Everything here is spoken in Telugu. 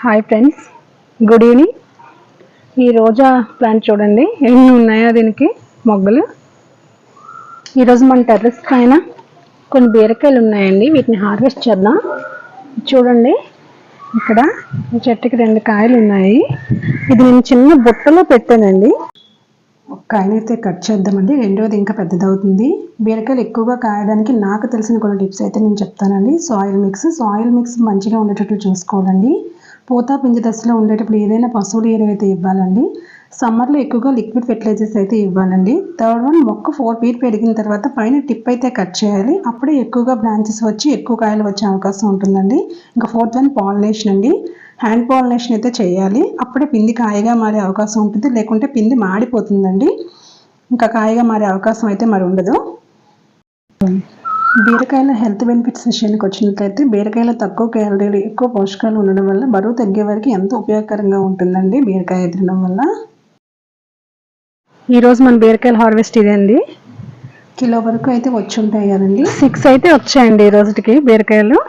Hi friends, good evening. ఈ రోజా ప్లాంట్ చూడండి ఎన్ని ఉన్నాయో దీనికి మొగ్గలు. ఈరోజు మన టెర్రస్ పైన కొన్ని బీరకాయలు ఉన్నాయండి, వీటిని హార్వెస్ట్ చేద్దాం. చూడండి ఇక్కడ ఈ చెట్టుకి 2 కాయలు ఉన్నాయి. ఇది నేను చిన్న బుట్టలో పెట్టానండి. ఒక కాయనైతే కట్ చేద్దామండి, రెండోది ఇంకా పెద్దదవుతుంది. బీరకాయలు ఎక్కువగా కాయడానికి నాకు తెలిసిన కొన్ని టిప్స్ అయితే నేను చెప్తానండి. సాయిల్ మిక్స్ మంచిగా ఉండేటట్లు చూసుకోవాలండి. పూత పిండి దశలో ఉండేటప్పుడు ఏదైనా పశువుల ఎరువు అయితే ఇవ్వాలండి. సమ్మర్లో ఎక్కువగా లిక్విడ్ ఫెర్టిలైజర్స్ అయితే ఇవ్వాలండి. థర్డ్ వన్, మొక్క 4 ఫీట్ పెరిగిన తర్వాత పైన టిప్ అయితే కట్ చేయాలి. అప్పుడే ఎక్కువగా బ్రాంచెస్ వచ్చి ఎక్కువ కాయలు వచ్చే అవకాశం ఉంటుందండి. ఇంకా ఫోర్త్ వన్, పాలినేషన్ అండి. హ్యాండ్ పాలినేషన్ అయితే చేయాలి, అప్పుడే పిండి కాయగా మారే అవకాశం ఉంటుంది. లేకుంటే పిండి మాడిపోతుందండి, ఇంకా కాయగా మారే అవకాశం అయితే మరి ఉండదు. బీరకాయల హెల్త్ బెనిఫిట్స్ విషయానికి వచ్చినట్లయితే బీరకాయలో తక్కువ క్యాలరీలు, ఎక్కువ పోషకాలు ఉండడం వల్ల బరువు తగ్గే వారికి ఎంతో ఉపయోగకరంగా ఉంటుందండి బీరకాయ తినడం వల్ల. ఈరోజు మన బీరకాయల హార్వెస్ట్ ఇదే అండి. కిలో వరకు అయితే వచ్చి ఉంటాయి కదండి. 6 అయితే వచ్చాయండి ఈ రోజుకి బీరకాయలు.